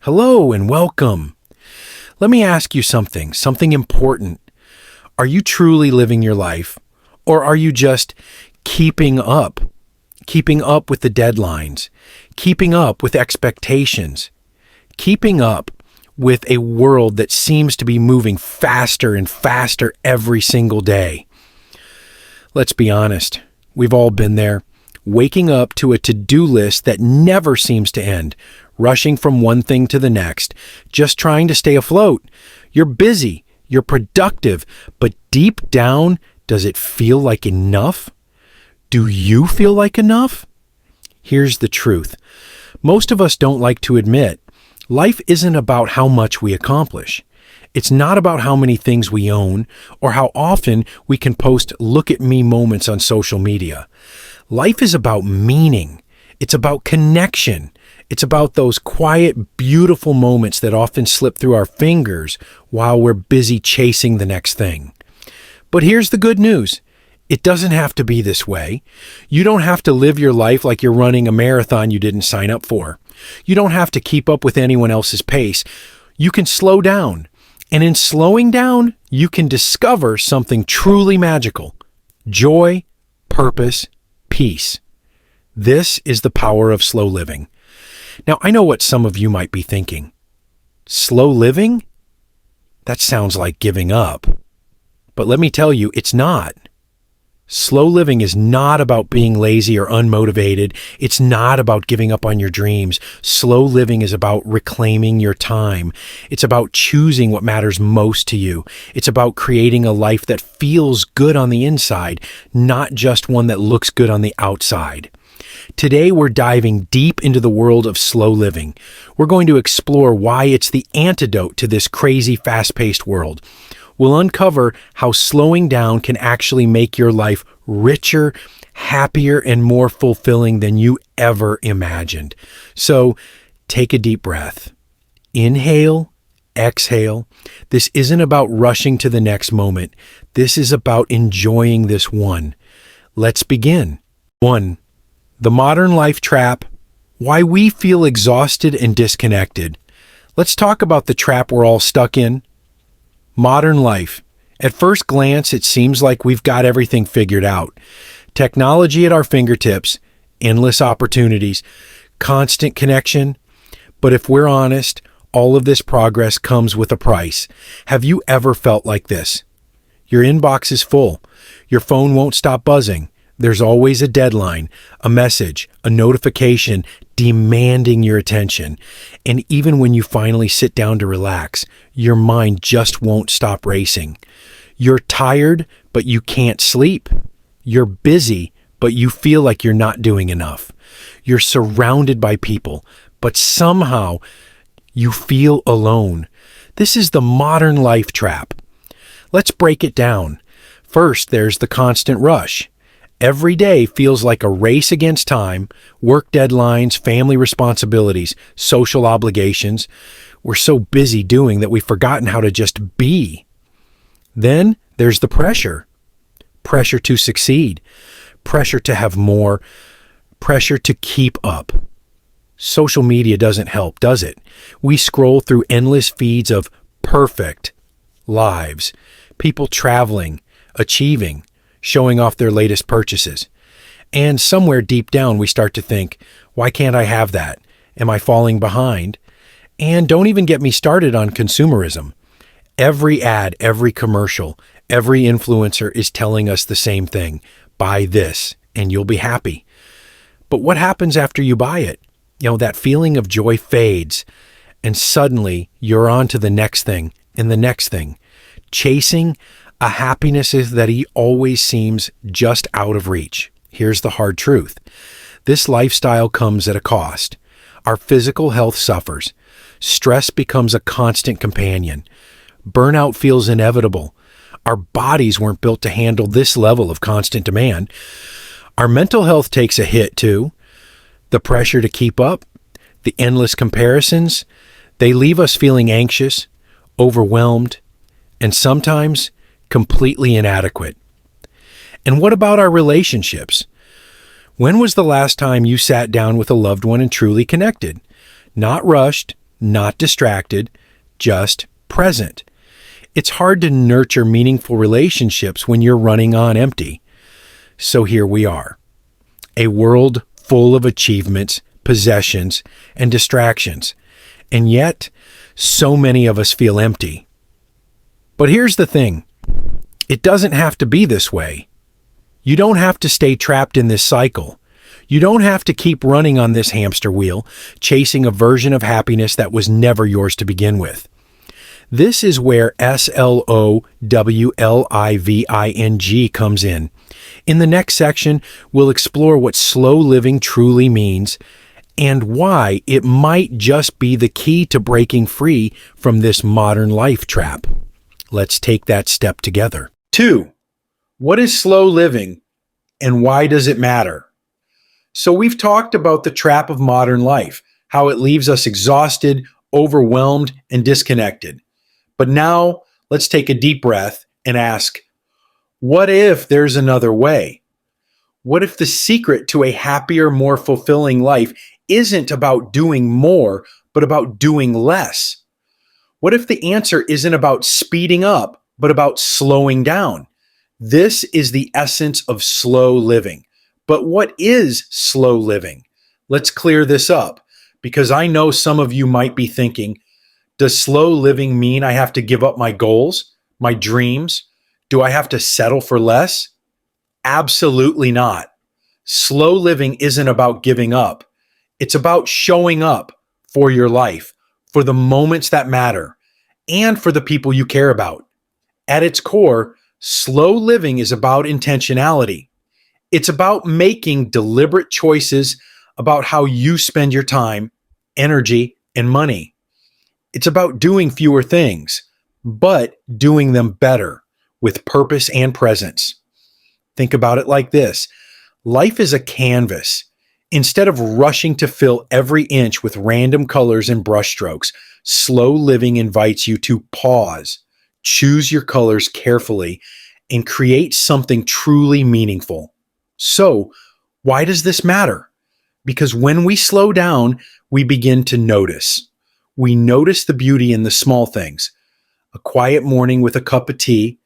Hello and welcome. Let me ask you something important. Are you truly living your life, or are you just keeping up? Keeping up with the deadlines, keeping up with expectations, keeping up with a world that seems to be moving faster and faster every single day. Let's be honest, we've all been there, waking up to a to-do list that never seems to end, rushing from one thing to the next, just trying to stay afloat. You're busy, you're productive, but deep down, does it feel like enough? Do you feel like enough? Here's the truth. Most of us don't like to admit, life isn't about how much we accomplish. It's not about how many things we own or how often we can post look at me moments on social media. Life is about meaning. It's about connection. It's about those quiet, beautiful moments that often slip through our fingers while we're busy chasing the next thing. But here's the good news. It doesn't have to be this way. You don't have to live your life like you're running a marathon you didn't sign up for. You don't have to keep up with anyone else's pace. You can slow down. And in slowing down, you can discover something truly magical. Joy, purpose, peace. This is the power of slow living. Now, I know what some of you might be thinking. Slow living? That sounds like giving up. But let me tell you, it's not. Slow living is not about being lazy or unmotivated. It's not about giving up on your dreams. Slow living is about reclaiming your time. It's about choosing what matters most to you. It's about creating a life that feels good on the inside, not just one that looks good on the outside. Today, we're diving deep into the world of slow living. We're going to explore why it's the antidote to this crazy, fast-paced world. We'll uncover how slowing down can actually make your life richer, happier, and more fulfilling than you ever imagined. So, take a deep breath. Inhale, exhale. This isn't about rushing to the next moment. This is about enjoying this one. Let's begin. 1. The modern life trap. Why we feel exhausted and disconnected. Let's talk about the trap we're all stuck in. Modern life. At first glance, it seems like we've got everything figured out. Technology at our fingertips, endless opportunities, constant connection. But if we're honest, all of this progress comes with a price. Have you ever felt like this? Your inbox is full. Your phone won't stop buzzing. There's always a deadline, a message, a notification demanding your attention. And even when you finally sit down to relax, your mind just won't stop racing. You're tired, but you can't sleep. You're busy, but you feel like you're not doing enough. You're surrounded by people, but somehow you feel alone. This is the modern life trap. Let's break it down. First, there's the constant rush. Every day feels like a race against time, work deadlines, family responsibilities, social obligations. We're so busy doing that we've forgotten how to just be. Then there's the pressure. Pressure to succeed. Pressure to have more. Pressure to keep up. Social media doesn't help, does it? We scroll through endless feeds of perfect lives. People traveling, achieving, showing off their latest purchases. And somewhere deep down, we start to think, why can't I have that? Am I falling behind? And don't even get me started on consumerism. Every ad, every commercial, every influencer is telling us the same thing. Buy this and you'll be happy. But what happens after you buy it? That feeling of joy fades and suddenly you're on to the next thing and the next thing. Chasing a happiness that he always seems just out of reach. Here's the hard truth. This lifestyle comes at a cost. Our physical health suffers. Stress becomes a constant companion. Burnout feels inevitable. Our bodies weren't built to handle this level of constant demand. Our mental health takes a hit too. The pressure to keep up, the endless comparisons, they leave us feeling anxious, overwhelmed, and sometimes completely inadequate. And what about our relationships? When was the last time you sat down with a loved one and truly connected? Not rushed, not distracted, just present. It's hard to nurture meaningful relationships when you're running on empty. So here we are, a world full of achievements, possessions, and distractions. And yet, so many of us feel empty. But here's the thing. It doesn't have to be this way. You don't have to stay trapped in this cycle. You don't have to keep running on this hamster wheel, chasing a version of happiness that was never yours to begin with. This is where SLOWLIVING comes in. In the next section, we'll explore what slow living truly means and why it might just be the key to breaking free from this modern life trap. Let's take that step together. 2. What is slow living and why does it matter? So we've talked about the trap of modern life, how it leaves us exhausted, overwhelmed, and disconnected. But now let's take a deep breath and ask, what if there's another way? What if the secret to a happier, more fulfilling life isn't about doing more, but about doing less? What if the answer isn't about speeding up, but about slowing down? This is the essence of slow living. But what is slow living? Let's clear this up, because I know some of you might be thinking, does slow living mean I have to give up my goals, my dreams? Do I have to settle for less? Absolutely not. Slow living isn't about giving up. It's about showing up for your life, for the moments that matter, and for the people you care about. At its core, slow living is about intentionality. It's about making deliberate choices about how you spend your time, energy, and money. It's about doing fewer things, but doing them better with purpose and presence. Think about it like this. Life is a canvas. Instead of rushing to fill every inch with random colors and brushstrokes, slow living invites you to pause, choose your colors carefully, and create something truly meaningful. So, why does this matter? Because when we slow down, we begin to notice. We notice the beauty in the small things. A quiet morning with a cup of tea,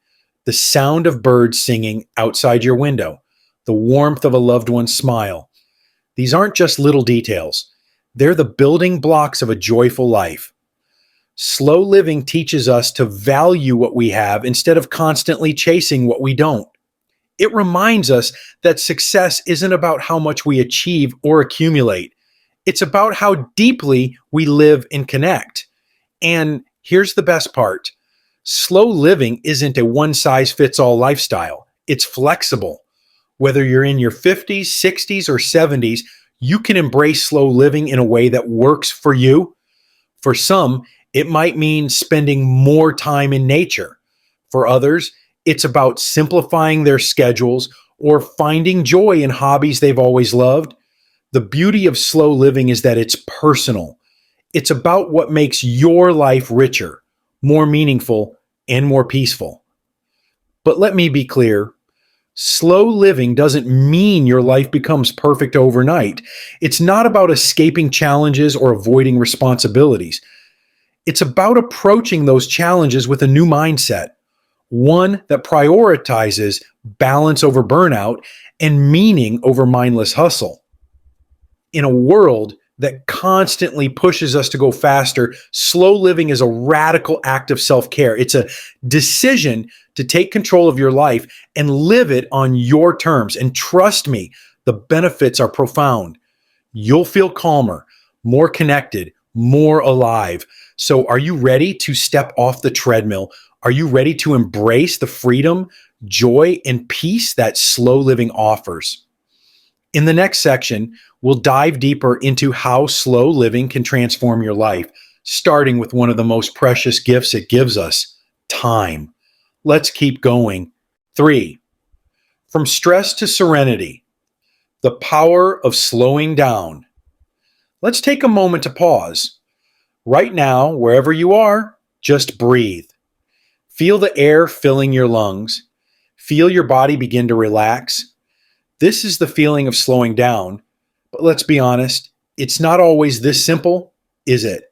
the sound of birds singing outside your window, the warmth of a loved one's smile. These aren't just little details. They're the building blocks of a joyful life. Slow living teaches us to value what we have instead of constantly chasing what we don't. It reminds us that success isn't about how much we achieve or accumulate. It's about how deeply we live and connect. And here's the best part. Slow living isn't a one-size-fits-all lifestyle. It's flexible. Whether you're in your 50s, 60s, or 70s, you can embrace slow living in a way that works for you. For some, it might mean spending more time in nature. For others, it's about simplifying their schedules or finding joy in hobbies they've always loved. The beauty of slow living is that it's personal. It's about what makes your life richer, more meaningful, and more peaceful. But let me be clear. Slow living doesn't mean your life becomes perfect overnight. It's not about escaping challenges or avoiding responsibilities. It's about approaching those challenges with a new mindset, one that prioritizes balance over burnout and meaning over mindless hustle. In a world that constantly pushes us to go faster, slow living is a radical act of self-care. It's a decision to take control of your life and live it on your terms. And trust me, the benefits are profound. You'll feel calmer, more connected, more alive. So are you ready to step off the treadmill? Are you ready to embrace the freedom, joy, and peace that slow living offers? In the next section, we'll dive deeper into how slow living can transform your life, starting with one of the most precious gifts it gives us, time. Let's keep going. 3. From stress to serenity, the power of slowing down. Let's take a moment to pause. Right now, wherever you are, just breathe. Feel the air filling your lungs. Feel your body begin to relax. This is the feeling of slowing down. But let's be honest, it's not always this simple, is it?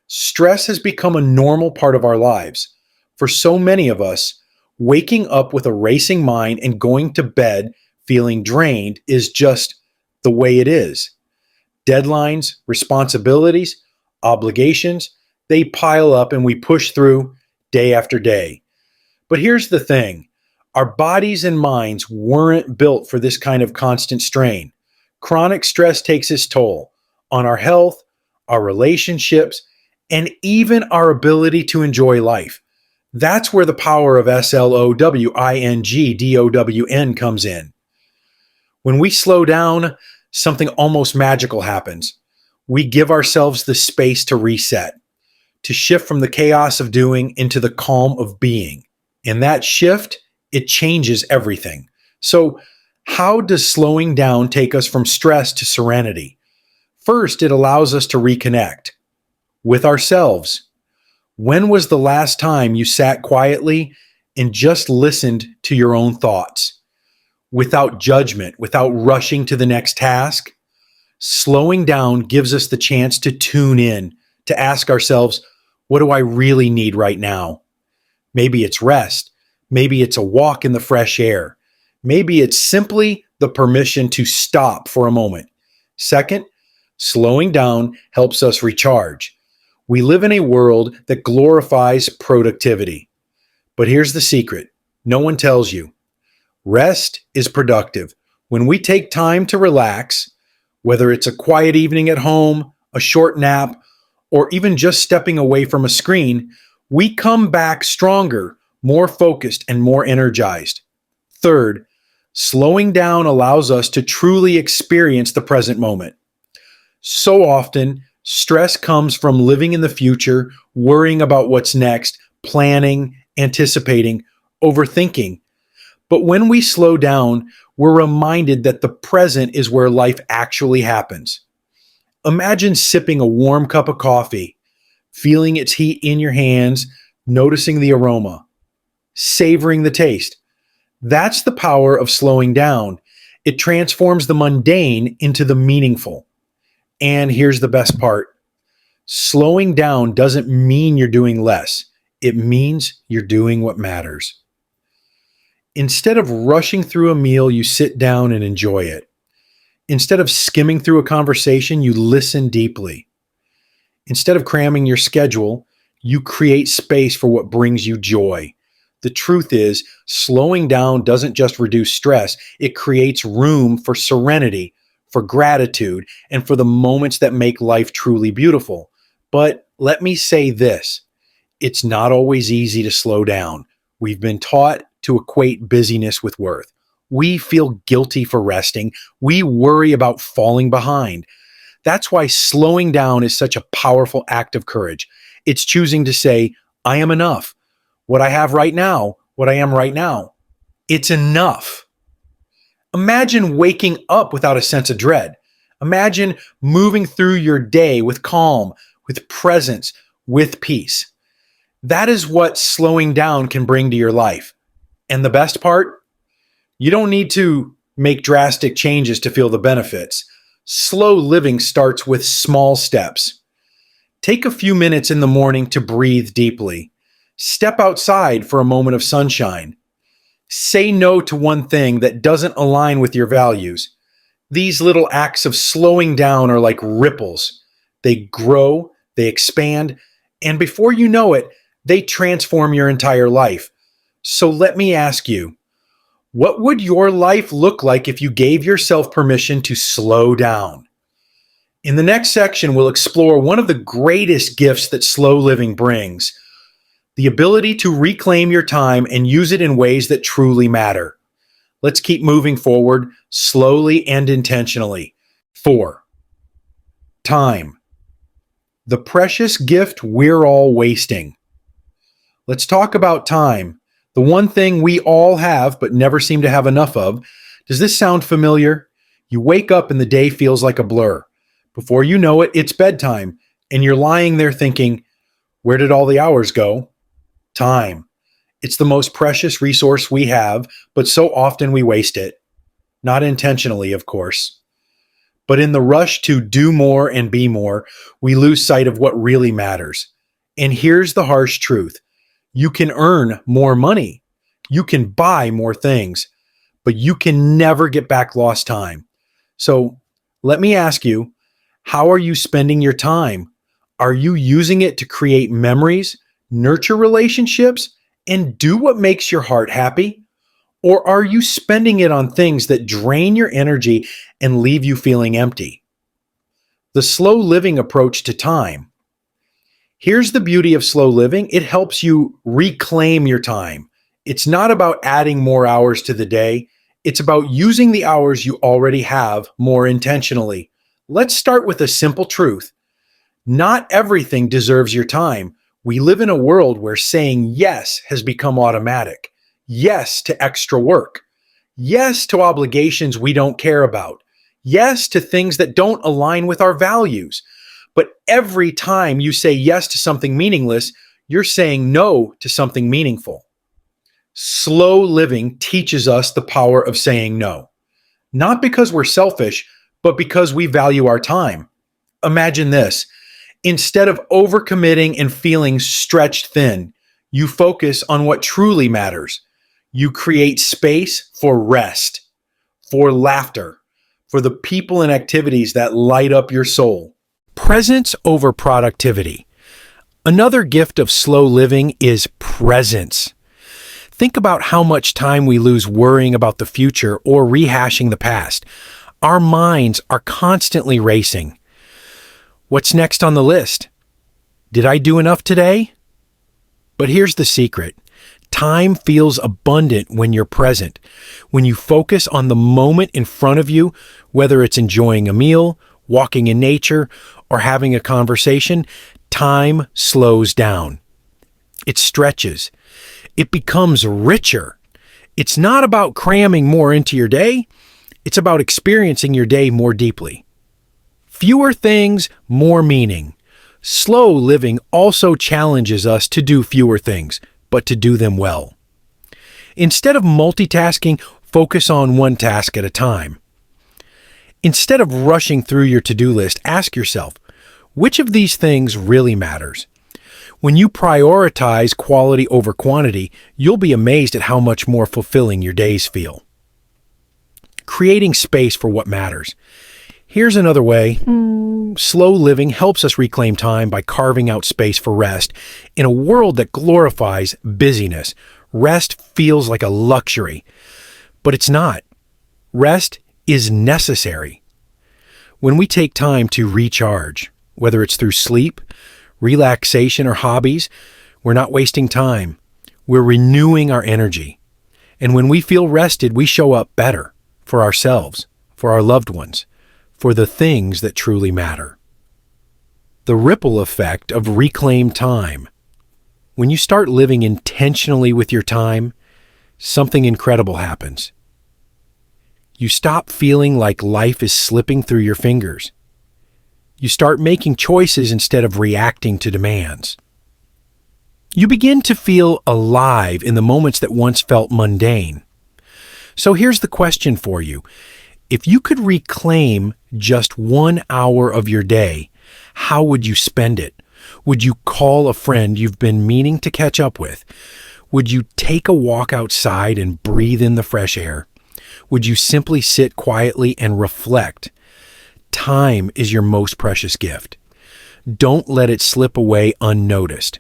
Stress has become a normal part of our lives. For so many of us, waking up with a racing mind and going to bed feeling drained is just the way it is. Deadlines, responsibilities, obligations, they pile up and we push through day after day. But here's the thing, our bodies and minds weren't built for this kind of constant strain. Chronic stress takes its toll on our health, our relationships, and even our ability to enjoy life. That's where the power of SLOWING comes in. When we slow down, something almost magical happens. We give ourselves the space to reset, to shift from the chaos of doing into the calm of being. And that shift, it changes everything. So, how does slowing down take us from stress to serenity? First, it allows us to reconnect with ourselves. When was the last time you sat quietly and just listened to your own thoughts without judgment, without rushing to the next task? Slowing down gives us the chance to tune in, to ask ourselves, what do I really need right now? Maybe it's rest. Maybe it's a walk in the fresh air. Maybe it's simply the permission to stop for a moment. Second, slowing down helps us recharge. We live in a world that glorifies productivity. But here's the secret. No one tells you. Rest is productive. When we take time to relax, whether it's a quiet evening at home, a short nap, or even just stepping away from a screen, we come back stronger, more focused, and more energized. Third, slowing down allows us to truly experience the present moment. So often, stress comes from living in the future, worrying about what's next, planning, anticipating, overthinking. But when we slow down, we're reminded that the present is where life actually happens. Imagine sipping a warm cup of coffee, feeling its heat in your hands, noticing the aroma, savoring the taste. That's the power of slowing down. It transforms the mundane into the meaningful. And here's the best part. Slowing down doesn't mean you're doing less. It means you're doing what matters. Instead of rushing through a meal, you sit down and enjoy it. Instead of skimming through a conversation, you listen deeply. Instead of cramming your schedule, you create space for what brings you joy. The truth is, slowing down doesn't just reduce stress, it creates room for serenity, for gratitude, and for the moments that make life truly beautiful. But let me say this, it's not always easy to slow down. We've been taught to equate busyness with worth. We feel guilty for resting. We worry about falling behind. That's why slowing down is such a powerful act of courage. It's choosing to say, I am enough. What I have right now, what I am right now, it's enough. Imagine waking up without a sense of dread. Imagine moving through your day with calm, with presence, with peace. That is what slowing down can bring to your life. And the best part? You don't need to make drastic changes to feel the benefits. Slow living starts with small steps. Take a few minutes in the morning to breathe deeply. Step outside for a moment of sunshine. Say no to one thing that doesn't align with your values. These little acts of slowing down are like ripples. They grow, they expand, and before you know it, they transform your entire life. So let me ask you, what would your life look like if you gave yourself permission to slow down? In the next section, we'll explore one of the greatest gifts that slow living brings, the ability to reclaim your time and use it in ways that truly matter. Let's keep moving forward slowly and intentionally. 4. Time. The precious gift we're all wasting. Let's talk about time. The one thing we all have but never seem to have enough of. Does this sound familiar? You wake up and the day feels like a blur. Before you know it, it's bedtime, and you're lying there thinking, where did all the hours go? Time. It's the most precious resource we have, but so often we waste it. Not intentionally, of course. But in the rush to do more and be more, we lose sight of what really matters. And here's the harsh truth. You can earn more money. You can buy more things, but you can never get back lost time. So let me ask you, how are you spending your time? Are you using it to create memories, nurture relationships, and do what makes your heart happy? Or are you spending it on things that drain your energy and leave you feeling empty? The slow living approach to time. Here's the beauty of slow living. It helps you reclaim your time. It's not about adding more hours to the day. It's about using the hours you already have more intentionally. Let's start with a simple truth. Not everything deserves your time. We live in a world where saying yes has become automatic. Yes to extra work. Yes to obligations we don't care about. Yes to things that don't align with our values. But every time you say yes to something meaningless, you're saying no to something meaningful. Slow living teaches us the power of saying no. Not because we're selfish, but because we value our time. Imagine this. Instead of overcommitting and feeling stretched thin, you focus on what truly matters. You create space for rest, for laughter, for the people and activities that light up your soul. Presence over productivity. Another gift of slow living is presence. Think about how much time we lose worrying about the future or rehashing the past. Our minds are constantly racing. What's next on the list? Did I do enough today? But here's the secret. Time feels abundant when you're present. When you focus on the moment in front of you, whether it's enjoying a meal, walking in nature, or having a conversation, time slows down. It stretches. It becomes richer. It's not about cramming more into your day. It's about experiencing your day more deeply. Fewer things, more meaning. Slow living also challenges us to do fewer things, but to do them well. Instead of multitasking, focus on one task at a time. Instead of rushing through your to-do list, ask yourself, which of these things really matters? When you prioritize quality over quantity, you'll be amazed at how much more fulfilling your days feel. Creating space for what matters. Here's another way. Slow living helps us reclaim time by carving out space for rest. In a world that glorifies busyness, rest feels like a luxury. But it's not. Rest is necessary. When we take time to recharge, whether it's through sleep, relaxation, or hobbies, we're not wasting time. We're renewing our energy. And when we feel rested, we show up better for ourselves, for our loved ones, for the things that truly matter. The ripple effect of reclaimed time. When you start living intentionally with your time, something incredible happens. You stop feeling like life is slipping through your fingers. You start making choices instead of reacting to demands. You begin to feel alive in the moments that once felt mundane. So here's the question for you. If you could reclaim just 1 hour of your day, how would you spend it? Would you call a friend you've been meaning to catch up with? Would you take a walk outside and breathe in the fresh air? Would you simply sit quietly and reflect? Time is your most precious gift. Don't let it slip away unnoticed.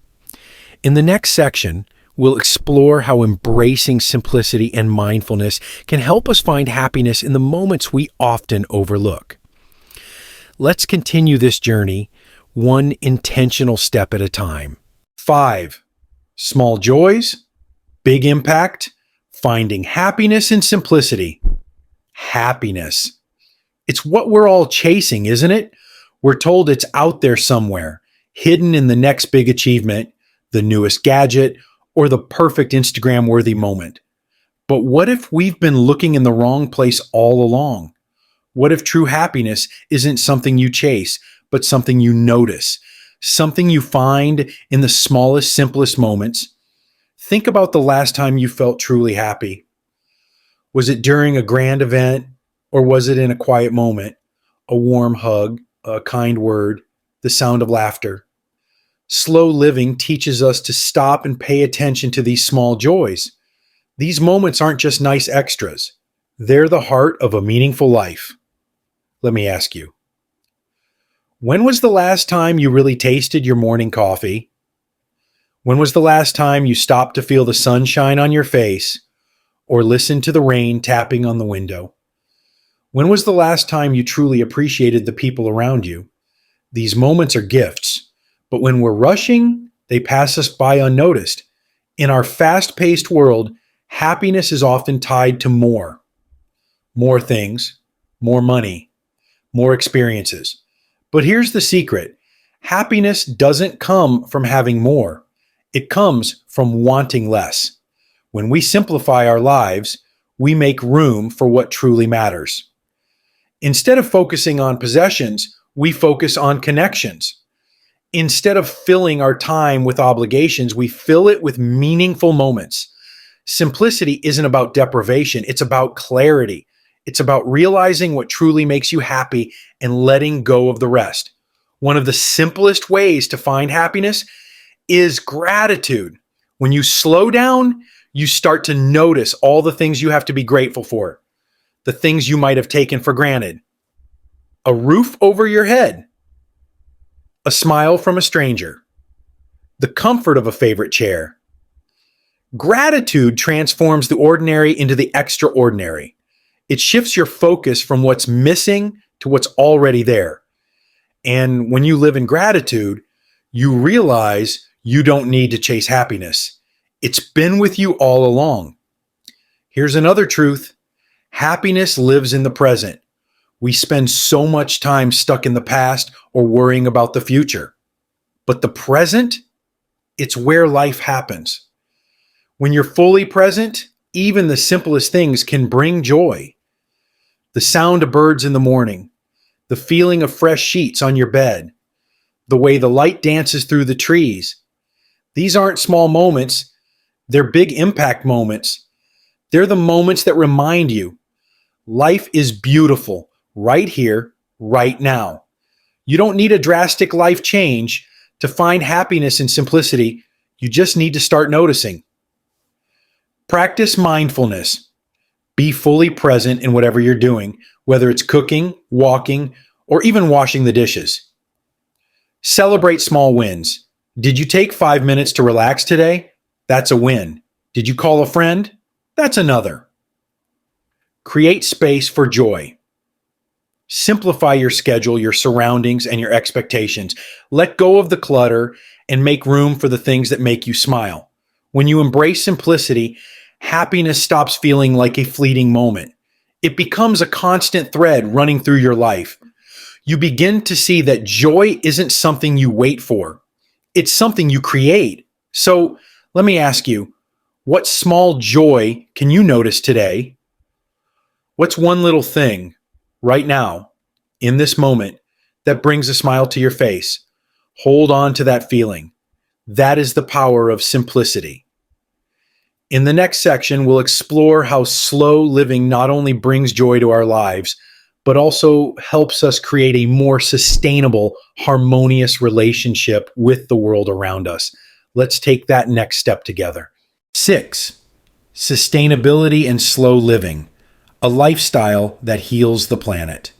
In the next section, we'll explore how embracing simplicity and mindfulness can help us find happiness in the moments we often overlook. Let's continue this journey, one intentional step at a time. 5. Small joys, big impact, finding happiness in simplicity. Happiness. It's what we're all chasing, isn't it? We're told it's out there somewhere, hidden in the next big achievement, the newest gadget, or the perfect Instagram-worthy moment. But what if we've been looking in the wrong place all along? What if true happiness isn't something you chase, but something you notice, something you find in the smallest, simplest moments? Think about the last time you felt truly happy. Was it during a grand event, or was it in a quiet moment? a warm hug, a kind word, the sound of laughter. Slow living teaches us to stop and pay attention to these small joys. These moments aren't just nice extras. They're the heart of a meaningful life. Let me ask you, when was the last time you really tasted your morning coffee? When was the last time you stopped to feel the sunshine on your face or listen to the rain tapping on the window? When was the last time you truly appreciated the people around you? These moments are gifts, but when we're rushing, they pass us by unnoticed. In our fast-paced world, happiness is often tied to more. More things, more money, more experiences. But here's the secret. Happiness doesn't come from having more. It comes from wanting less. When we simplify our lives, we make room for what truly matters. Instead of focusing on possessions, we focus on connections. Instead of filling our time with obligations, we fill it with meaningful moments. Simplicity isn't about deprivation, it's about clarity. It's about realizing what truly makes you happy and letting go of the rest. One of the simplest ways to find happiness is gratitude. When you slow down, you start to notice all the things you have to be grateful for, the things you might have taken for granted. A roof over your head, a smile from a stranger, the comfort of a favorite chair. Gratitude transforms the ordinary into the extraordinary. It shifts your focus from what's missing to what's already there. And when you live in gratitude, you realize you don't need to chase happiness. It's been with you all along. Here's another truth. Happiness lives in the present. We spend so much time stuck in the past or worrying about the future. But the present, it's where life happens. When you're fully present, even the simplest things can bring joy. The sound of birds in the morning, the feeling of fresh sheets on your bed, the way the light dances through the trees. These aren't small moments, they're big impact moments. They're the moments that remind you life is beautiful right here, right now. You don't need a drastic life change to find happiness in simplicity. You just need to start noticing. Practice mindfulness. Be fully present in whatever you're doing, whether it's cooking, walking, or even washing the dishes. Celebrate small wins. Did you take 5 minutes to relax today? That's a win. Did you call a friend? That's another. Create space for joy. Simplify your schedule, your surroundings, and your expectations. Let go of the clutter and make room for the things that make you smile. When you embrace simplicity, happiness stops feeling like a fleeting moment. It becomes a constant thread running through your life. You begin to see that joy isn't something you wait for. It's something you create. So let me ask you, what small joy can you notice today? What's one little thing right now, in this moment, that brings a smile to your face? Hold on to that feeling. That is the power of simplicity. In the next section, we'll explore how slow living not only brings joy to our lives, but also helps us create a more sustainable, harmonious relationship with the world around us. Let's take that next step together. 6. Sustainability and slow living, a lifestyle that heals the planet.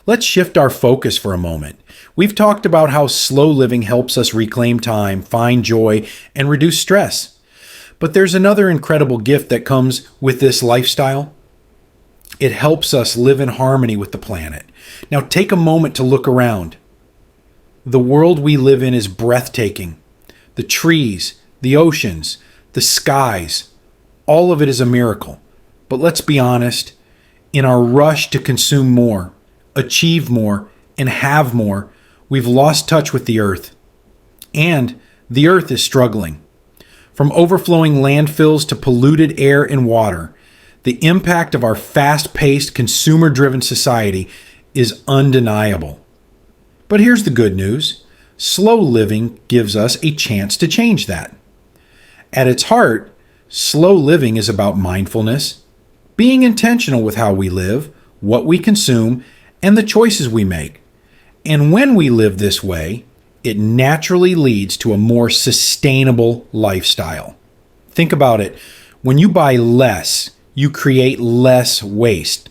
Let's shift our focus for a moment. We've talked about how slow living helps us reclaim time, find joy, and reduce stress. But there's another incredible gift that comes with this lifestyle. It helps us live in harmony with the planet. Now take a moment to look around. The world we live in is breathtaking. The trees, the oceans, the skies, all of it is a miracle. But let's be honest, in our rush to consume more, achieve more, and have more, we've lost touch with the earth. And the earth is struggling. From overflowing landfills to polluted air and water, the impact of our fast-paced, consumer-driven society is undeniable. But here's the good news. Slow living gives us a chance to change that. At its heart, slow living is about mindfulness, being intentional with how we live, what we consume, and the choices we make. And when we live this way, it naturally leads to a more sustainable lifestyle. Think about it. When you buy less, you create less waste.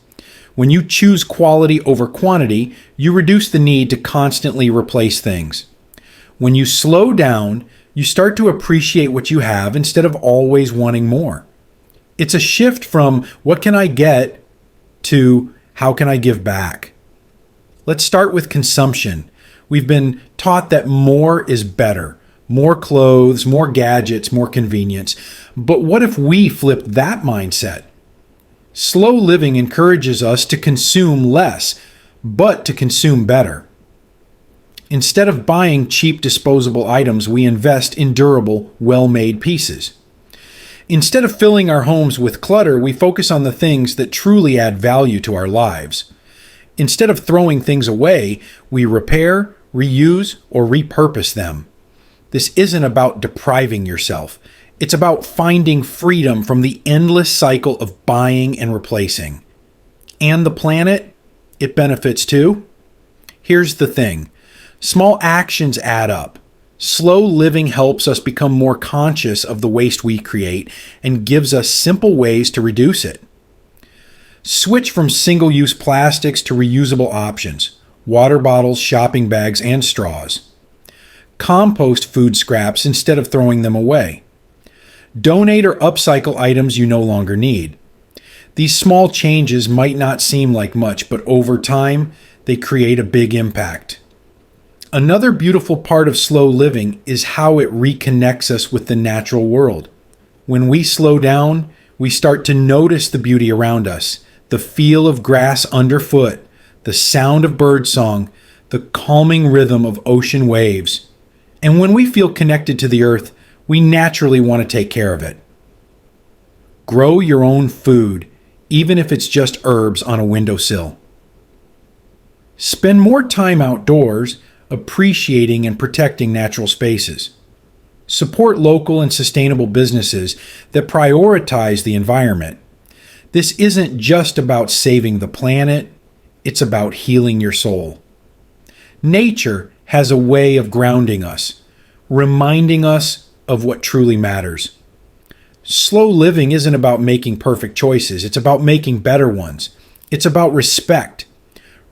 When you choose quality over quantity, you reduce the need to constantly replace things. When you slow down, you start to appreciate what you have instead of always wanting more. It's a shift from what can I get to how can I give back. Let's start with consumption. We've been taught that more is better. More clothes, more gadgets, more convenience. But what if we flipped that mindset? Slow living encourages us to consume less, but to consume better. Instead of buying cheap disposable items, we invest in durable, well-made pieces. Instead of filling our homes with clutter, we focus on the things that truly add value to our lives. Instead of throwing things away, we repair, reuse, or repurpose them. This isn't about depriving yourself. It's about finding freedom from the endless cycle of buying and replacing. And the planet, it benefits too. Here's the thing. Small actions add up. Slow living helps us become more conscious of the waste we create and gives us simple ways to reduce it. Switch from single-use plastics to reusable options: water bottles, shopping bags, and straws. Compost food scraps instead of throwing them away. Donate or upcycle items you no longer need. These small changes might not seem like much, but over time, they create a big impact. Another beautiful part of slow living is how it reconnects us with the natural world. When we slow down, we start to notice the beauty around us, the feel of grass underfoot, the sound of birdsong, the calming rhythm of ocean waves. And when we feel connected to the earth, we naturally want to take care of it. Grow your own food, even if it's just herbs on a windowsill. Spend more time outdoors, appreciating and protecting natural spaces. Support local and sustainable businesses that prioritize the environment. This isn't just about saving the planet, it's about healing your soul. Nature has a way of grounding us, reminding us of what truly matters. Slow living isn't about making perfect choices, it's about making better ones. It's about respect.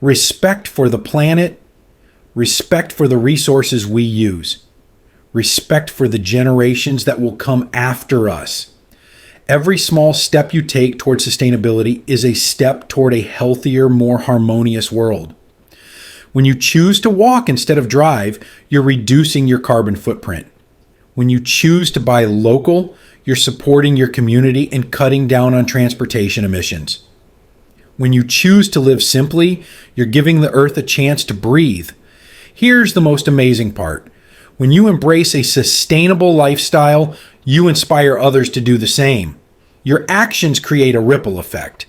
Respect for the planet, respect for the resources we use, respect for the generations that will come after us. Every small step you take toward sustainability is a step toward a healthier, more harmonious world. When you choose to walk instead of drive, you're reducing your carbon footprint. When you choose to buy local, you're supporting your community and cutting down on transportation emissions. When you choose to live simply, you're giving the earth a chance to breathe. Here's the most amazing part. When you embrace a sustainable lifestyle, you inspire others to do the same. Your actions create a ripple effect.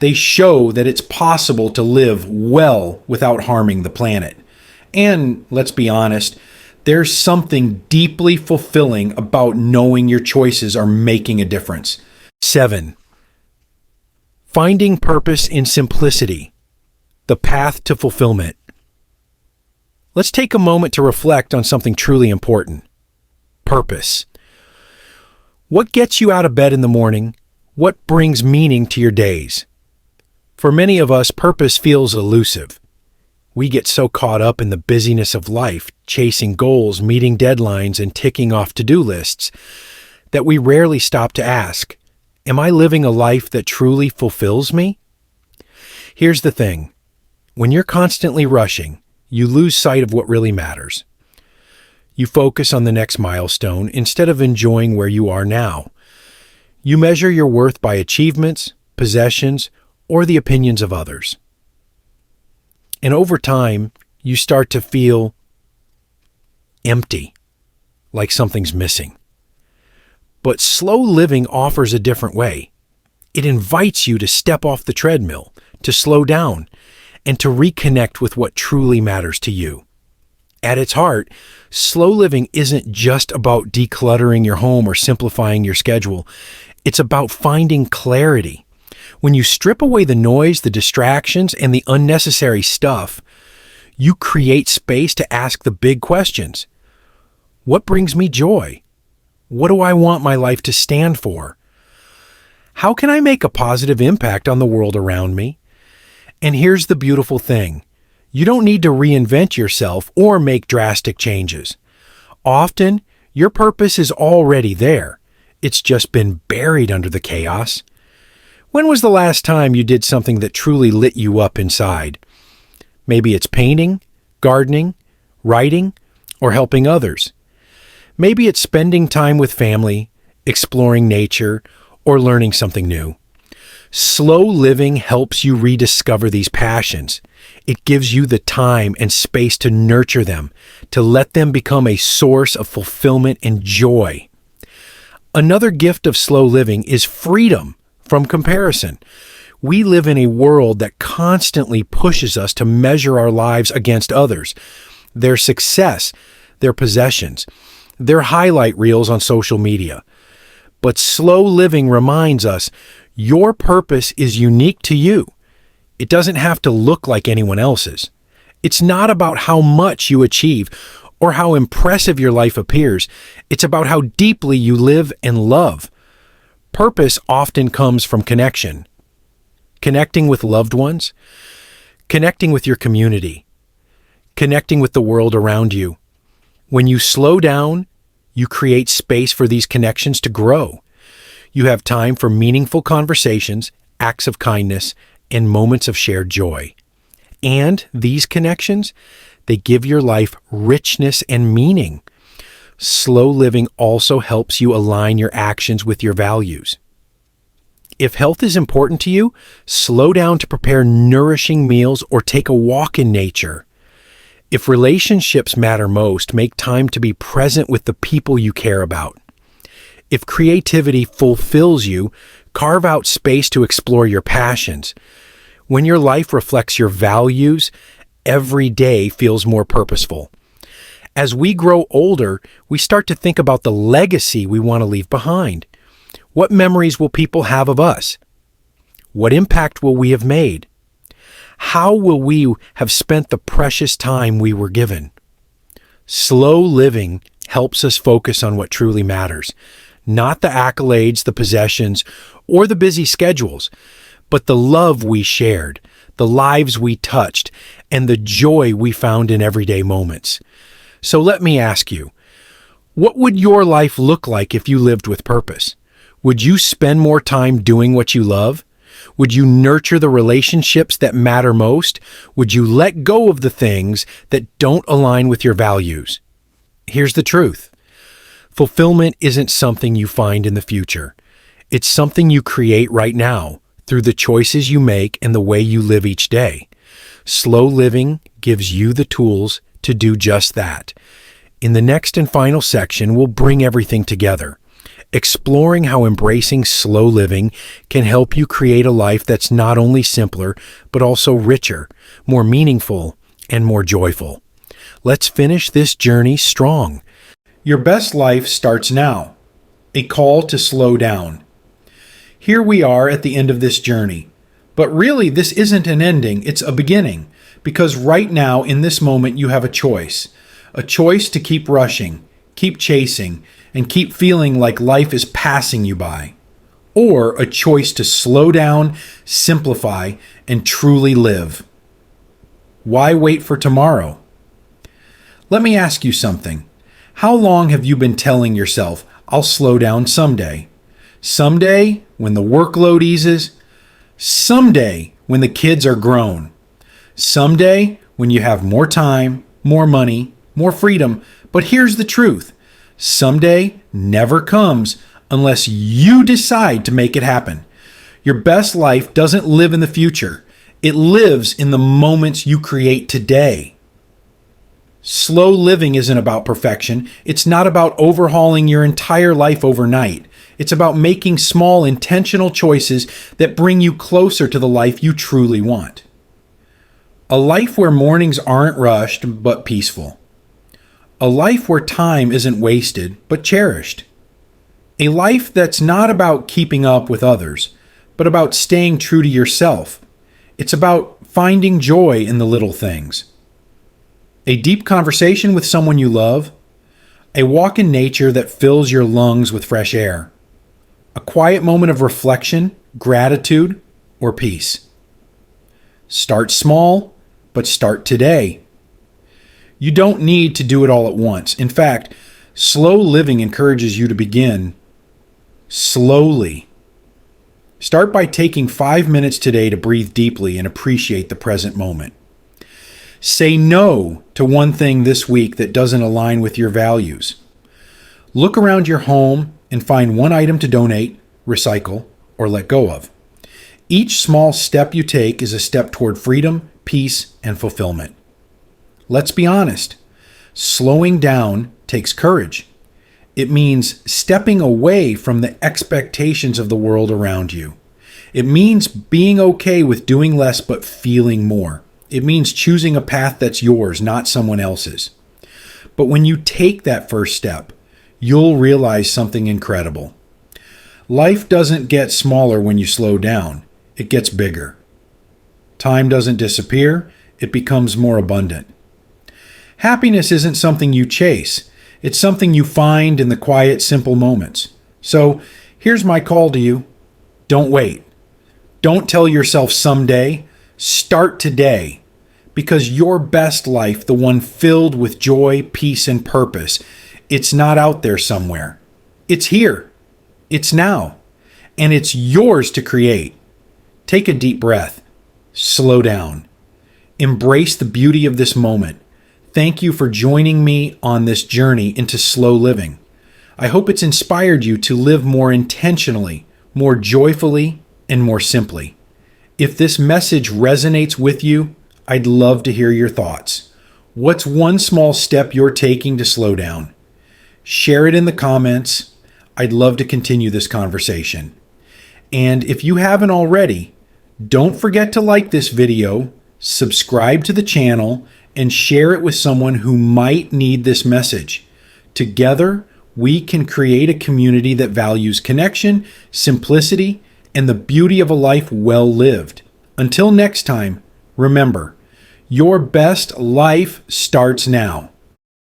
They show that it's possible to live well without harming the planet. And let's be honest, there's something deeply fulfilling about knowing your choices are making a difference. 7. Finding purpose in simplicity. The path to fulfillment. Let's take a moment to reflect on something truly important. Purpose. What gets you out of bed in the morning? What brings meaning to your days? For many of us, purpose feels elusive. We get so caught up in the busyness of life, chasing goals, meeting deadlines, and ticking off to-do lists, that we rarely stop to ask, am I living a life that truly fulfills me? Here's the thing. When you're constantly rushing, you lose sight of what really matters. You focus on the next milestone instead of enjoying where you are now. You measure your worth by achievements, possessions, or the opinions of others. And over time, you start to feel empty, like something's missing. But slow living offers a different way. It invites you to step off the treadmill, to slow down, and to reconnect with what truly matters to you. At its heart, slow living isn't just about decluttering your home or simplifying your schedule. It's about finding clarity. When you strip away the noise, the distractions, and the unnecessary stuff, you create space to ask the big questions. What brings me joy? What do I want my life to stand for? How can I make a positive impact on the world around me? And here's the beautiful thing. You don't need to reinvent yourself or make drastic changes. Often, your purpose is already there. It's just been buried under the chaos. When was the last time you did something that truly lit you up inside? Maybe it's painting, gardening, writing, or helping others. Maybe it's spending time with family, exploring nature, or learning something new. Slow living helps you rediscover these passions. It gives you the time and space to nurture them, to let them become a source of fulfillment and joy. Another gift of slow living is freedom from comparison. We live in a world that constantly pushes us to measure our lives against others, their success, their possessions, their highlight reels on social media. But slow living reminds us your purpose is unique to you. It doesn't have to look like anyone else's. It's not about how much you achieve or how impressive your life appears. It's about how deeply you live and love. Purpose often comes from connection. Connecting with loved ones, connecting with your community, connecting with the world around you. When you slow down, you create space for these connections to grow. You have time for meaningful conversations, acts of kindness, and moments of shared joy. And these connections, they give your life richness and meaning. Slow living also helps you align your actions with your values. If health is important to you, slow down to prepare nourishing meals or take a walk in nature. If relationships matter most, make time to be present with the people you care about. If creativity fulfills you, carve out space to explore your passions. When your life reflects your values, every day feels more purposeful. As we grow older, we start to think about the legacy we want to leave behind. What memories will people have of us? What impact will we have made? How will we have spent the precious time we were given? Slow living helps us focus on what truly matters, not the accolades, the possessions, or the busy schedules, but the love we shared, the lives we touched, and the joy we found in everyday moments. So let me ask you, what would your life look like if you lived with purpose? Would you spend more time doing what you love? Would you nurture the relationships that matter most? Would you let go of the things that don't align with your values? Here's the truth. Fulfillment isn't something you find in the future. It's something you create right now through the choices you make and the way you live each day. Slow living gives you the tools to do just that. In the next and final section, we'll bring everything together, exploring how embracing slow living can help you create a life that's not only simpler, but also richer, more meaningful, and more joyful. Let's finish this journey strong. Your best life starts now. A call to slow down. Here we are at the end of this journey. But really, this isn't an ending, it's a beginning. Because right now, in this moment, you have a choice. A choice to keep rushing, keep chasing, and keep feeling like life is passing you by. Or a choice to slow down, simplify, and truly live. Why wait for tomorrow? Let me ask you something. How long have you been telling yourself, I'll slow down someday? Someday, when the workload eases? Someday, when the kids are grown? Someday, when you have more time, more money, more freedom? But here's the truth. Someday never comes unless you decide to make it happen. Your best life doesn't live in the future. It lives in the moments you create today. Slow living isn't about perfection. It's not about overhauling your entire life overnight. It's about making small, intentional choices that bring you closer to the life you truly want. A life where mornings aren't rushed, but peaceful. A life where time isn't wasted, but cherished. A life that's not about keeping up with others, but about staying true to yourself. It's about finding joy in the little things. A deep conversation with someone you love, a walk in nature that fills your lungs with fresh air, a quiet moment of reflection, gratitude, or peace. Start small, but start today. You don't need to do it all at once. In fact, slow living encourages you to begin slowly. Start by taking 5 minutes today to breathe deeply and appreciate the present moment. Say no to one thing this week that doesn't align with your values. Look around your home and find one item to donate, recycle, or let go of. Each small step you take is a step toward freedom, peace, and fulfillment. Let's be honest. Slowing down takes courage. It means stepping away from the expectations of the world around you. It means being okay with doing less but feeling more. It means choosing a path that's yours, not someone else's. But when you take that first step, you'll realize something incredible. Life doesn't get smaller when you slow down. It gets bigger. Time doesn't disappear. It becomes more abundant. Happiness isn't something you chase. It's something you find in the quiet, simple moments. So here's my call to you. Don't wait. Don't tell yourself someday. Start today. Because your best life, the one filled with joy, peace, and purpose, it's not out there somewhere. It's here. It's now. And it's yours to create. Take a deep breath. Slow down. Embrace the beauty of this moment. Thank you for joining me on this journey into slow living. I hope it's inspired you to live more intentionally, more joyfully, and more simply. If this message resonates with you, I'd love to hear your thoughts. What's one small step you're taking to slow down? Share it in the comments. I'd love to continue this conversation. And if you haven't already, don't forget to like this video, subscribe to the channel, and share it with someone who might need this message. Together, we can create a community that values connection, simplicity, and the beauty of a life well lived. Until next time, remember, your best life starts now.